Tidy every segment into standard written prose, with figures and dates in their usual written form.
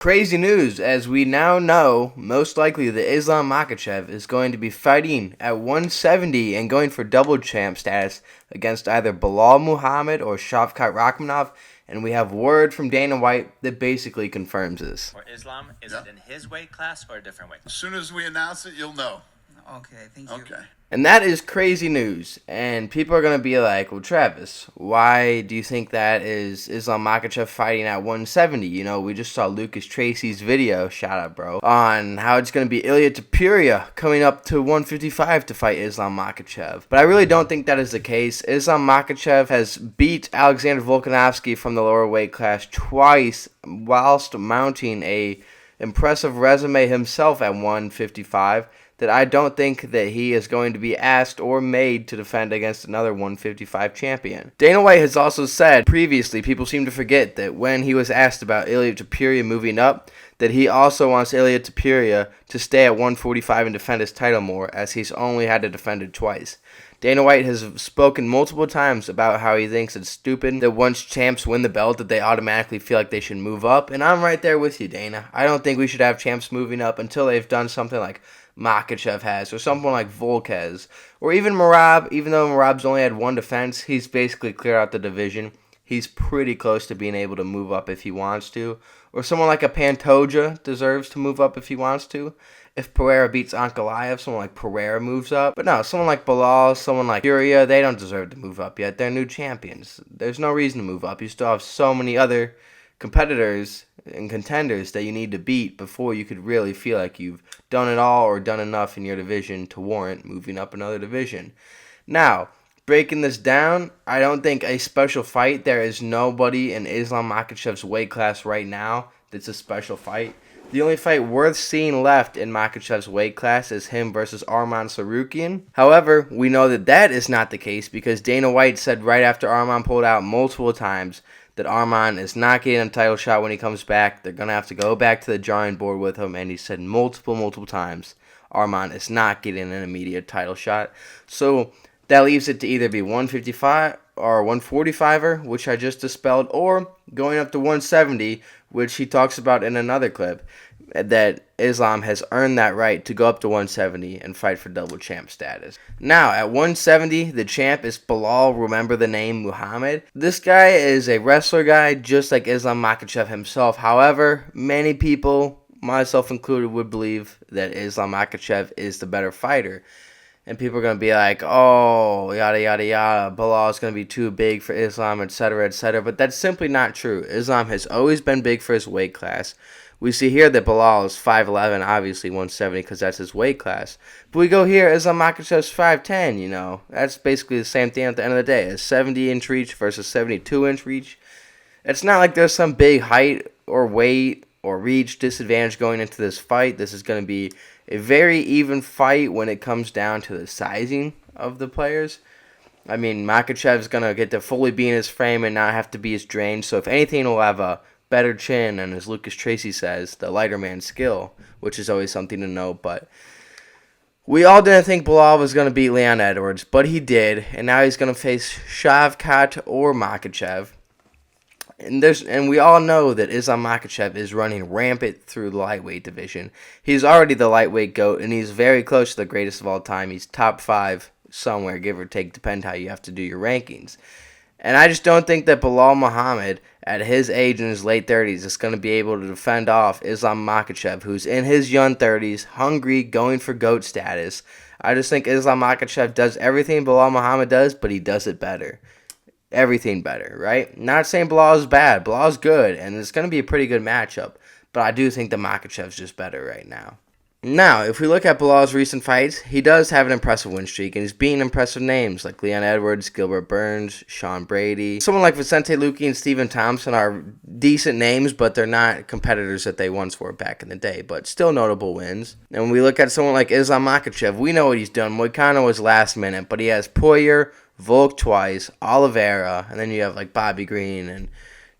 Crazy news, as we now know, most likely that Islam Makhachev is going to be fighting at 170 and going for double champ status against either Belal Muhammad or SHhvkat Rahkmonov, and we have word from Dana White that basically confirms this. For Islam, is it in his weight class or a different weight? As soon as we announce it, you'll know. Okay, thank you. Okay. And that is crazy news. And people are going to be like, well, Travis, why do you think that is Islam Makhachev fighting at 170? You know, we just saw Lucas Tracy's video, shout out, bro, on how it's going to be Ilia Topuria coming up to 155 to fight Islam Makhachev. But I really don't think that is the case. Islam Makhachev has beat Alexander Volkanovski from the lower weight class twice whilst mounting a impressive resume himself at 155. That I don't think that he is going to be asked or made to defend against another 155 champion. Dana White has also said previously, people seem to forget that when he was asked about Ilia Topuria moving up, that he also wants Ilia Topuria to stay at 145 and defend his title more, as he's only had to defend it twice. Dana White has spoken multiple times about how he thinks it's stupid that once champs win the belt that they automatically feel like they should move up, and I'm right there with you, Dana. I don't think we should have champs moving up until they've done something like Makhachev has, or someone like Volkez, or even Merab. Even though Merab's only had one defense, he's basically cleared out the division. He's pretty close to being able to move up if he wants to. Or someone like a Pantoja deserves to move up if he wants to. If Pereira beats Ankalaev, someone like Pereira moves up. But no, someone like Belal, someone like Furia, they don't deserve to move up yet. They're new champions. There's no reason to move up. You still have so many other competitors and contenders that you need to beat before you could really feel like you've done it all or done enough in your division to warrant moving up another division. Now, breaking this down, I don't think a special fight. There is nobody in Islam Makhachev's weight class right now that's a special fight. The only fight worth seeing left in Makhachev's weight class is him versus Arman Tsarukyan. However, we know that that is not the case because Dana White said right after Arman pulled out multiple times that Arman is not getting a title shot when he comes back. They're going to have to go back to the drawing board with him, and he said multiple times Arman is not getting an immediate title shot. So that leaves it to either be 155 or 145er, which I just dispelled, or going up to 170, which he talks about in another clip, that Islam has earned that right to go up to 170 and fight for double champ status. Now, at 170, the champ is Belal, remember the name, Muhammad. This guy is a wrestler guy, just like Islam Makhachev himself. However, many people, myself included, would believe that Islam Makhachev is the better fighter. And people are going to be like, oh, yada, yada, yada, Belal is going to be too big for Islam, etc., etc. But that's simply not true. Islam has always been big for his weight class. We see here that Belal is 5'11", obviously 170 because that's his weight class. But we go here, Islam Makhachev's 5'10", you know. That's basically the same thing at the end of the day. A 70-inch reach versus 72-inch reach. It's not like there's some big height or weight or reach disadvantage going into this fight. This is going to be a very even fight when it comes down to the sizing of the players. I mean, Makhachev's going to get to fully be in his frame and not have to be as drained. So if anything, he'll have a better chin and, as Lucas Tracy says, the lighter man skill, which is always something to note. But we all didn't think Belal was going to beat Leon Edwards, but he did. And now he's going to face SHhvkat or Makhachev. And we all know that Islam Makhachev is running rampant through the lightweight division. He's already the lightweight GOAT, and he's very close to the greatest of all time. He's top 5 somewhere, give or take, depend how you have to do your rankings. And I just don't think that Belal Muhammad, at his age in his late 30s, is going to be able to defend off Islam Makhachev, who's in his young 30s, hungry, going for GOAT status. I just think Islam Makhachev does everything Belal Muhammad does, but he does it better. Everything better, right? Not saying Belal is bad. Belal is good, and it's going to be a pretty good matchup. But I do think that Makhachev's just better right now. Now, if we look at Belal's recent fights, he does have an impressive win streak, and he's beating impressive names like Leon Edwards, Gilbert Burns, Sean Brady. Someone like Vicente Luque and Stephen Thompson are decent names, but they're not competitors that they once were back in the day, but still notable wins. And when we look at someone like Islam Makhachev, we know what he's done. Moicano was last minute, but he has Poirier, Volk twice, Oliveira, and then you have like Bobby Green and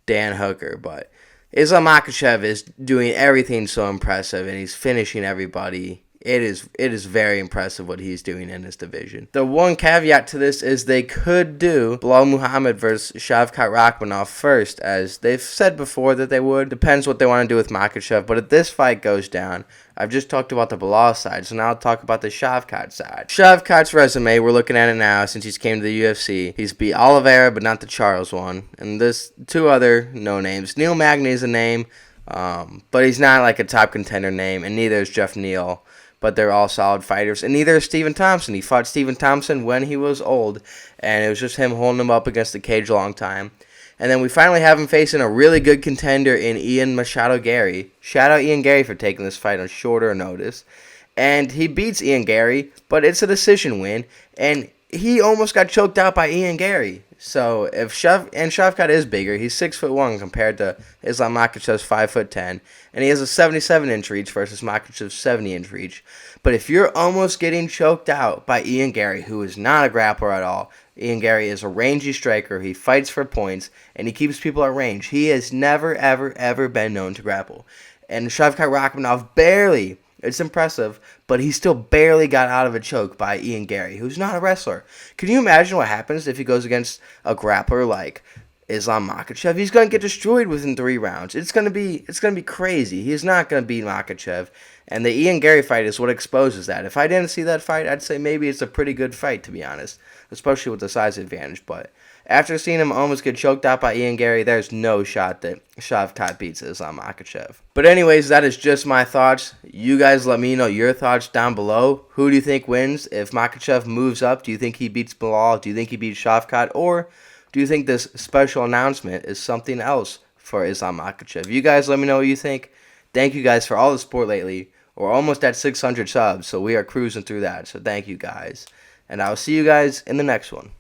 Dan Hooker. But Islam Makhachev is doing everything so impressive, and he's finishing everybody It is very impressive what he's doing in this division. The one caveat to this is they could do Belal Muhammad versus SHhvkat Rahkmonov first, as they've said before that they would. Depends what they want to do with Makhachev, but if this fight goes down, I've just talked about the Belal side, so now I'll talk about the SHhvkat side. SHhvkat's resume, we're looking at it now since he's came to the UFC. He's beat Oliveira, but not the Charles one, and there's two other no names. Neil Magny is a name, but he's not like a top contender name, and neither is Jeff Neal. But they're all solid fighters. And neither is Stephen Thompson. He fought Stephen Thompson when he was old, and it was just him holding him up against the cage a long time. And then we finally have him facing a really good contender in Ian Machado Gary. Shout out Ian Gary for taking this fight on shorter notice. And he beats Ian Gary, but it's a decision win. And he almost got choked out by Ian Gary. So if SHhvkat is bigger, he's 6'1" compared to Islam Makhachev's 5'10", and he has a 77-inch reach versus Makhachev's 70-inch reach. But if you're almost getting choked out by Ian Gary, who is not a grappler at all, Ian Gary is a rangy striker. He fights for points and he keeps people at range. He has never, ever, ever been known to grapple, and SHhvkat Rahkmonov barely. It's impressive, but he still barely got out of a choke by Ian Gary, who's not a wrestler. Can you imagine what happens if he goes against a grappler like Islam Makhachev? He's going to get destroyed within 3 rounds. It's going to be crazy. He's not going to beat Makhachev, and the Ian Gary fight is what exposes that. If I didn't see that fight, I'd say maybe it's a pretty good fight, to be honest, especially with the size advantage, but after seeing him almost get choked out by Ian Gary, there's no shot that SHhvkat beats Islam Makhachev. But anyways, that is just my thoughts. You guys let me know your thoughts down below. Who do you think wins? If Makhachev moves up, do you think he beats Belal? Do you think he beats SHhvkat? Or do you think this special announcement is something else for Islam Makhachev? You guys let me know what you think. Thank you guys for all the support lately. We're almost at 600 subs, so we are cruising through that. So thank you guys. And I'll see you guys in the next one.